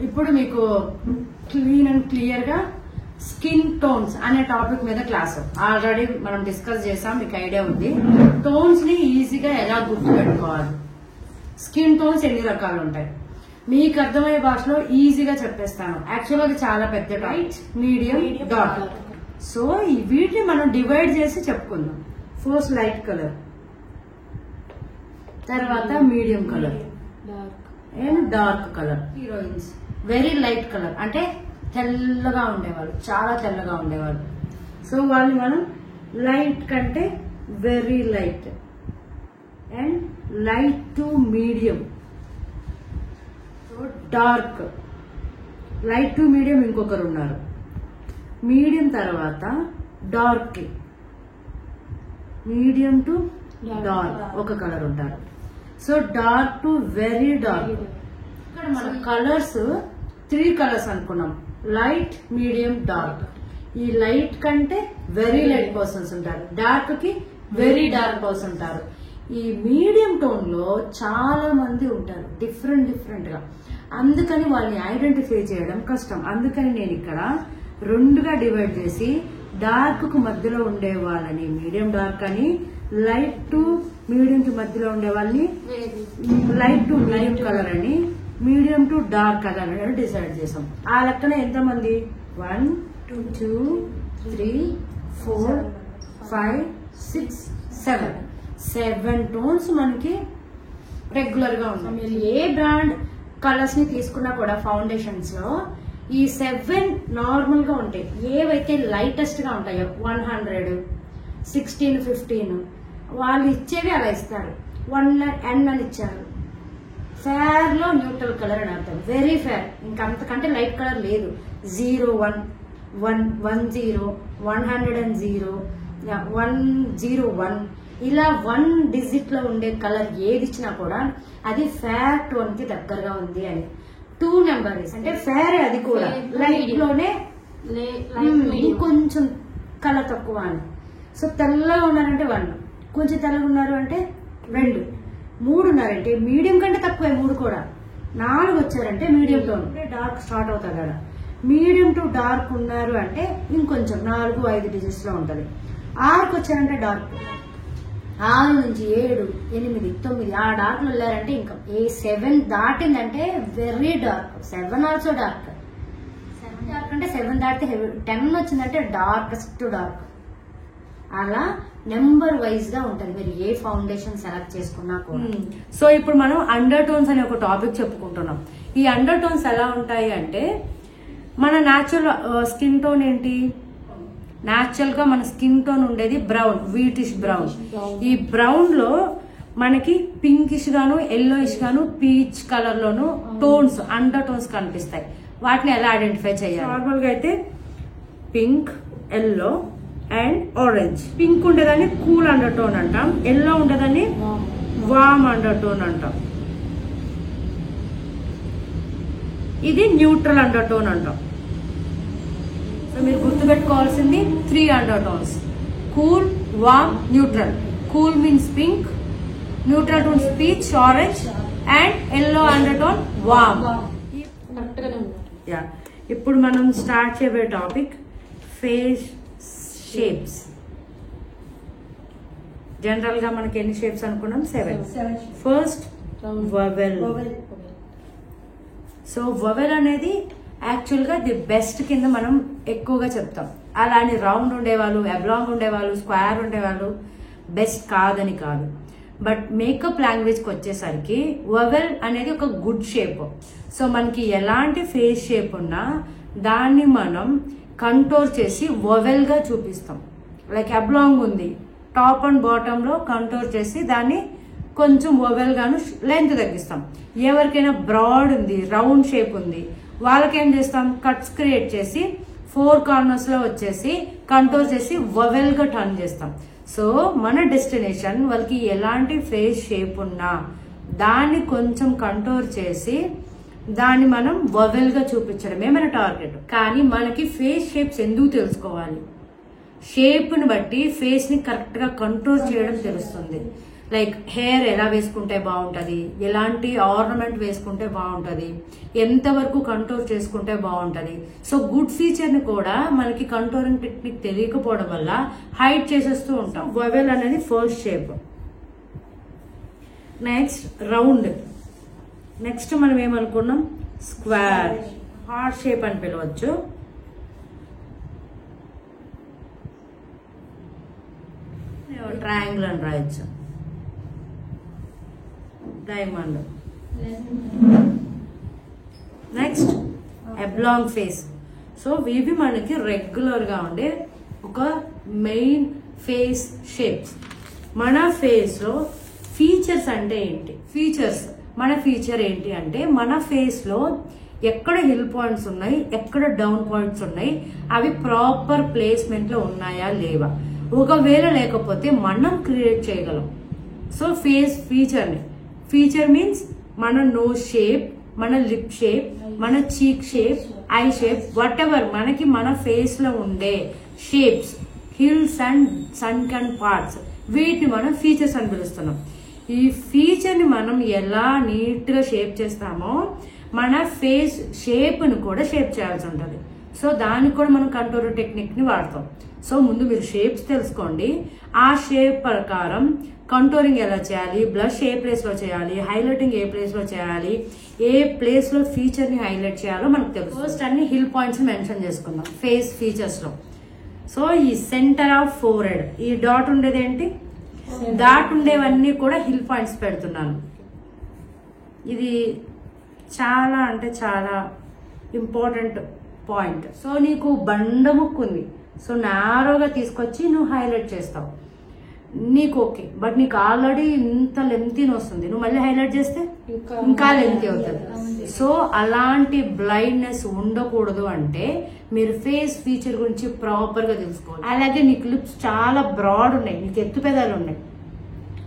ఇప్పుడు మీకు clean and clear గా స్కిన్ టోన్స్ అనే టాపిక్ మీద క్లాస్ ఆల్రెడీ మనం డిస్కస్ చేసాం, మీకు ఐడియా ఉంది. టోన్స్ ని ఈజీగా ఎలా గుర్తుపెట్టుకోవాలి, స్కిన్ టోన్స్ ఎన్ని రకాలు ఉంటాయి, మీకు అర్థమయ్యే భాషలో ఈజీగా చెప్పేస్తాను. యాక్చువల్గా అది చాలా పెద్ద లైట్, మీడియం, డార్క్. సో వీటిని మనం డివైడ్ చేసి చెప్పుకుందాం. ఫస్ట్ లైట్ కలర్, తర్వాత medium colour and dark colour. Heroines very light colour అంటే తెల్లగా ఉండేవాళ్ళు, చాలా తెల్లగా ఉండేవాళ్ళు. సో వాళ్ళని మనం లైట్ కంటే very light and light to medium. So dark, light to medium ఇంకొకరు ఉన్నారు. మీడియం తర్వాత డార్క్, మీడియం టు డార్క్ ఒక కలర్ ఉంటారు. So dark to very dark. ఇక్కడ మనం కలర్స్ 3 కలర్స్ అనుకున్నాం, లైట్, మీడియం, డార్క్. ఈ లైట్ కంటే వెరీ లైట్ పర్సన్స్ ఉంటారు, డార్క్ కి వెరీ డార్క్ పర్సన్ ఉంటారు. ఈ మీడియం టోన్ లో చాలా మంది ఉంటారు డిఫరెంట్ డిఫరెంట్ గా. అందుకని వాళ్ళని ఐడెంటిఫై చేయడం కష్టం. అందుకని నేను ఇక్కడ 2గా డివైడ్ చేసి డార్క్ కు మధ్యలో ఉండే వాళ్ళని మీడియం డార్క్ అని, లైట్ టు మీడియం కి మధ్యలో ఉండే వాళ్ళని లైట్ టు మీడియం కలర్ అని, మీడియం టు డార్క్ కలర్ అని డిసైడ్ చేసాం. ఆ లెక్కన ఎంతమంది 1 2 3 4 5 6 7 టోన్స్ మనకి రెగ్యులర్ గా ఉన్నాయి. మీరు ఏ బ్రాండ్ కలర్స్ ని తీసుకున్నా కూడా ఫౌండేషన్స్ లో ఈ 7 నార్మల్ గా ఉంటాయి. ఏవైతే లైటెస్ట్ గా ఉంటాయో 100 16 15 వాళ్ళు ఇచ్చేవి అలా ఇస్తారు. 1N అని ఇచ్చారు. ఫేర్ లో న్యూట్రల్ కలర్ అని అర్థం, వెరీ ఫేర్. ఇంకంతకంటే లైట్ కలర్ లేదు. 0 1 1 10 100 101 ఇలా 1 డిజిట్ లో ఉండే కలర్ ఏది ఇచ్చినా కూడా అది ఫేర్ టోన్ కి దగ్గరగా ఉంది అని. 2 నెంబర్ అంటే ఫేర్, అది కూడా లైట్ లోనే కొంచెం కలర్ తక్కువ అని. సో తెల్లగా ఉన్నారంటే 1, కొంచెం తెల్లగా ఉన్నారు అంటే 2, 3 ఉన్నారంటే మీడియం కంటే తక్కువే 3 కూడా. 4 వచ్చారంటే మీడియం టోన్, డార్క్ స్టార్ట్ అవుతుంది కదా. మీడియం టు డార్క్ ఉన్నారు అంటే ఇంకొంచెం 4 5 డిజిట్స్ లో ఉంటది. 6కి వచ్చారంటే డార్క్, 6 నుంచి 7 8 9 ఆ డార్క్ లో వెళ్ళారంటే ఇంకా 7 దాటిందంటే very dark. 7 also dark. 7 dark అంటే 7 దాటితే 10 వచ్చిందంటే డార్కెస్ట్ డార్క్. అలా నెంబర్ వైజ్ గా ఉంటది మీరు ఏ ఫౌండేషన్ సెలెక్ట్ చేసుకున్నా కూడా. సో ఇప్పుడు మనం అండర్ టోన్స్ అనే ఒక టాపిక్ చెప్పుకుంటున్నాం. ఈ అండర్ టోన్స్ ఎలా ఉంటాయి అంటే, మన న్యాచురల్ స్కిన్ టోన్ ఏంటి, న్యాచురల్ గా మన స్కిన్ టోన్ ఉండేది బ్రౌన్, వీటిష్ బ్రౌన్. ఈ బ్రౌన్ లో మనకి పింకిష్ గాను, ఎల్లోయిష్ గాను, పీచ్ కలర్ లోను టోన్స్, అండర్ టోన్స్ కనిపిస్తాయి. వాటిని ఎలా ఐడెంటిఫై చేయాలి? నార్మల్ గా అయితే pink, yellow and orange. Pink ఉండేదాన్ని కూల్ అండర్ టోన్ అంటాం, ఎల్లో ఉండేదాన్ని వామ్ అండర్ టోన్ అంటాం, ఇది న్యూట్రల్ అండర్ టోన్ అంటాం. సో మీరు గుర్తుపెట్టుకోవాల్సింది 3 under tones, cool, warm, neutral. Cool means pink, neutral tones peach, orange and yellow undertone warm. ఇప్పుడు మనం స్టార్ట్ చేయబోయే టాపిక్ ఫేస్ షేప్స్. జనరల్ గా మనకి ఎన్ని షేప్స్ అనుకున్నాం? 7. First vowel. సో వవెల్ అనేది యాక్చువల్ గా ది బెస్ట్ కింద మనం ఎక్కువగా చెప్తాం. అలానే రౌండ్ ఉండేవాళ్ళు, అబ్లాంగ్ ఉండేవాళ్ళు, స్క్వేర్ ఉండేవాళ్ళు బెస్ట్ కాదని కాదు. బట్ మేకప్ లాంగ్వేజ్ కి వచ్చేసరికి వవెల్ అనేది ఒక గుడ్ షేప్. సో మనకి ఎలాంటి ఫేస్ షేప్ ఉన్నా దాన్ని మనం కంటోర్ చేసి వవెల్ గా చూపిస్తాం. లైక్ అబ్లాంగ్ ఉంది, టాప్ అండ్ బాటమ్ లో కంటోర్ చేసి దాన్ని కొంచెం వవెల్ గాను లెంత్ తగ్గిస్తాం. ఎవరికైనా బ్రాడ్ ఉంది, రౌండ్ షేప్ ఉంది, వాళ్ళకేం చేస్తాం, కట్స్ క్రియేట్ చేసి 4 కార్నర్స్ లో వచ్చేసి కంటోర్ చేసి వవెల్ గా టర్న్ చేస్తాం. సో మన డెస్టినేషన్ వాళ్ళకి ఎలాంటి ఫేస్ షేప్ ఉన్నా దాన్ని కొంచెం కంటోర్ చేసి దాన్ని మనం వవెల్ గా చూపించడమే మన టార్గెట్. కానీ మనకి ఫేస్ షేప్స్ ఎందుకు తెలుసుకోవాలి? షేప్ ని బట్టి ఫేస్ ని కరెక్ట్ గా కంట్రోల్ చేయడం తెలుస్తుంది. లైక్ హెయిర్ ఎలా వేసుకుంటే బాగుంటుంది, ఎలాంటి ఆర్నమెంట్ వేసుకుంటే బాగుంటుంది, ఎంతవరకు కంట్రోల్ చేసుకుంటే బాగుంటుంది. సో గుడ్ ఫీచర్ ని కూడా మనకి కంట్రోలింగ్ టెక్నిక్ తెలియకపోవడం వల్ల హైడ్ చేసేస్తూ ఉంటాం. వవెల్ అనేది first shape. Next round. Next మనం ఏమనుకున్నాం, స్క్వేర్, హార్ట్ షేప్ అని పిలవచ్చు. ట్రయాంగిల్ అని రాయొచ్చు, diamond. Next oblong face. So ఇవి మనకి రెగ్యులర్ గా ఉండే ఒక మెయిన్ ఫేస్ షేప్స్. మన ఫేస్ లో ఫీచర్స్ అంటే ఏంటి? ఫీచర్స్, మన ఫీచర్ ఏంటి అంటే మన ఫేస్ లో ఎక్కడ హిల్ పాయింట్స్ ఉన్నాయి, ఎక్కడ డౌన్ పాయింట్స్ ఉన్నాయి, అవి ప్రాపర్ ప్లేస్మెంట్ లో ఉన్నాయా లేవా. ఒకవేళ లేకపోతే మనం క్రియేట్ చేయగలం. సో ఫేస్ ఫీచర్ మీన్స్ మన నోస్ షేప్, మన లిప్ షేప్, మన cheek shape, eye shape, whatever మనకి మన ఫేస్ లో ఉండే shapes, hills and sunken parts, వీటిని మనం ఫీచర్స్ అని పిలుస్తున్నాం. ఈ ఫీచర్ ని మనం ఎలా నీట్ గా షేప్ చేస్తామో మన ఫేస్ షేప్ ను కూడా షేప్ చేయాల్సి ఉంటుంది. సో దానికి కూడా మనం కంట్రోల్ టెక్నిక్ ని వాడతాం. సో ముందు మీరు షేప్స్ తెలుసుకోండి, ఆ షేప్ ప్రకారం కంట్రోలింగ్ ఎలా చేయాలి, బ్లష్ ఏ ప్లేస్ లో చేయాలి, హైలైటింగ్ ఏ ప్లేస్ లో చేయాలి, ఏ ప్లేస్ లో ఫీచర్ ని హైలైట్ చేయాలో మనకు తెలుసు. ఫస్ట్ అన్ని హిల్ పాయింట్స్ మెన్షన్ చేసుకుందాం ఫేస్ ఫీచర్స్ లో. సో ఈ సెంటర్ ఆఫ్ ఫోర్ హెడ్, ఈ డాట్ ఉండేది ఏంటి, డాట్ ఉండేవన్నీ కూడా హిల్ పాయింట్స్ పెడుతున్నాను. ఇది చాలా అంటే చాలా ఇంపార్టెంట్ పాయింట్. సో నీకు బండ ముక్కు ఉంది, సో నారోగా తీసుకొచ్చి నువ్వు హైలైట్ చేస్తావు, నీకు ఓకే. బట్ నీకు ఆల్రెడీ ఇంత లెంతీ వస్తుంది, నువ్వు మళ్ళీ హైలైట్ చేస్తే ఇంకా లెంతీ అవుతుంది. సో అలాంటి బ్లైండ్నెస్ ఉండకూడదు అంటే మీరు ఫేస్ ఫీచర్ గురించి ప్రాపర్ గా తెలుసుకోవాలి. అలాగే నీకు లిప్స్ చాలా బ్రాడ్ ఉన్నాయి, నీకు ఎత్తు పెదాలు ఉన్నాయి,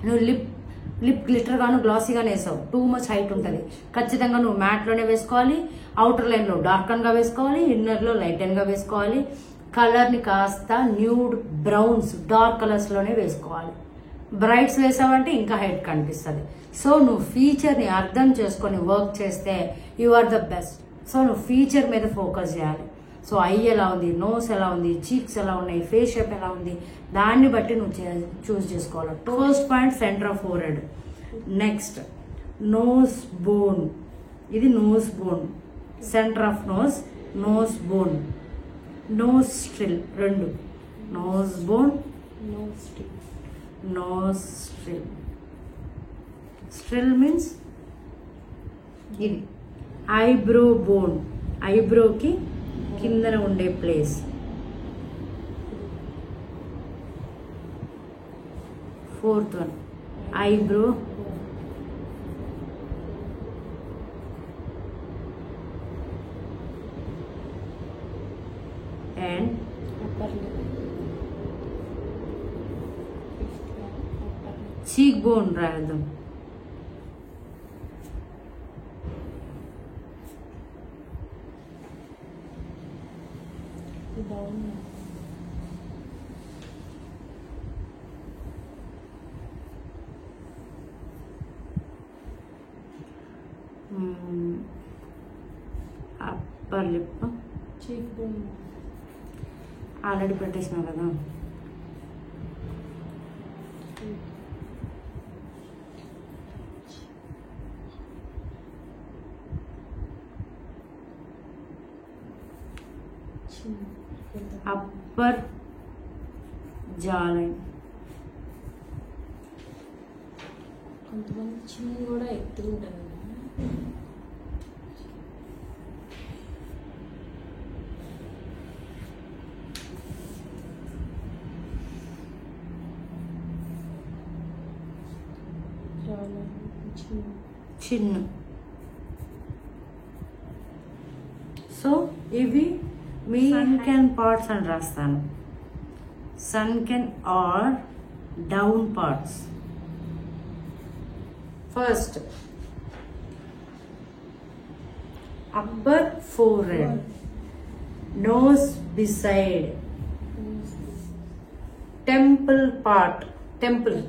నువ్వు లిప్ గ్లిటర్ గాను గ్లాసీగానే వేసావు, టూ మచ్ హైట్ ఉంటుంది. ఖచ్చితంగా నువ్వు మ్యాట్ లోనే వేసుకోవాలి, అవుటర్ లైన్ లో డార్క్ గా వేసుకోవాలి, ఇన్నర్ లో లైట్ గా వేసుకోవాలి. కలర్ ని కాస్త న్యూడ్ బ్రౌన్స్ డార్క్ కలర్స్ లోనే వేసుకోవాలి. బ్రైట్స్ వేసావంటే ఇంకా హైట్ కనిపిస్తుంది. సో నువ్వు ఫీచర్ ని అర్థం చేసుకొని వర్క్ చేస్తే you are the best. So నువ్వు ఫీచర్ మీద ఫోకస్ చేయాలి. సో ఐ ఎలా ఉంది, నోస్ ఎలా ఉంది, చీక్స్ ఎలా ఉన్నాయి, ఫేస్ షేప్ ఎలా ఉంది, దాన్ని బట్టి నువ్వు చూస్ చేసుకోవాలి. First point centre of forehead. Next nose bone, ఇది nose bone, centre of nose bone, nostril, రెండు నోస్ బోన్, నోస్ స్ట్రిల్. స్ట్రిల్ మీన్స్ ఇది ఐబ్రో బోన్, ఐబ్రోకి కిందన ఉండే place. Fourth one eyebrow, and cheek bone రాద్దాం. Upper lip, cheek bone already పెట్టేసినా కదా. అప్పర్ జా లైన్, కొంతమంది చిన్న కూడా ఎత్తుగా ఉంటుంది. చిన్న. సో ఇవి మీ సన్కెన్ పార్ట్స్ అని రాస్తాను. Sunken or down parts. First upper forehead, nose beside, temple part, temple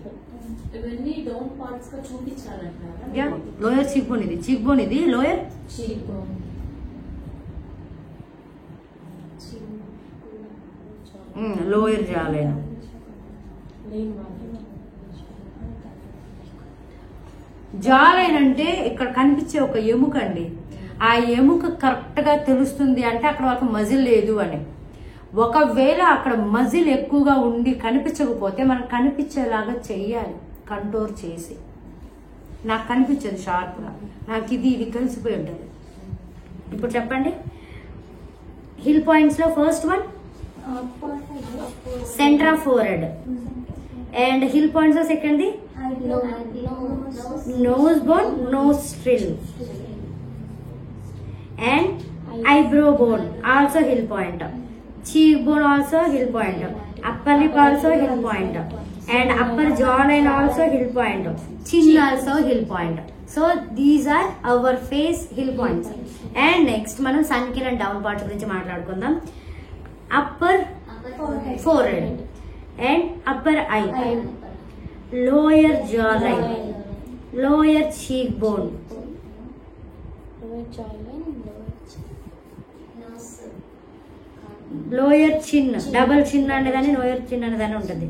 ఇవన్నీ డౌన్ పార్ట్స్ గా చూపించాలంటారా? యా, లోయర్ చీక్ బోన్ ఇది, చీక్ బోన్ ఇది lower cheek bone. Lower jawline. Jawline అంటే ఇక్కడ కనిపించే ఒక ఎముక అండి. ఆ ఎముక కరెక్ట్ గా తెలుస్తుంది అంటే అక్కడ వాళ్ళకి మజిల్ లేదు అని. ఒకవేళ అక్కడ మజిల్ ఎక్కువగా ఉండి కనిపించకపోతే మనం కనిపించేలాగా చెయ్యాలి, కంట్రోల్ చేసి. నాకు కనిపించదు షార్ప్ గా, నాకు ఇది కలిసిపోయి ఉంటుంది. ఇప్పుడు చెప్పండి, హిల్ పాయింట్స్ లో first one centre of forehead, and hill points లో second the nose bone, nostril, and eyebrow bone also hill point, cheek bone also hill point, upper lip also hill point, and upper jawline also hill point, chin also hill point. So these are our face hill points. And next మనం sunken and down parts గురించి మాట్లాడుకుందాం. upper forehead and upper eye, lower jawline, lower cheekbone, lower chin, double chin అనేదాన్ని lower చిన్ అనేదాన్ని ఉంటుంది.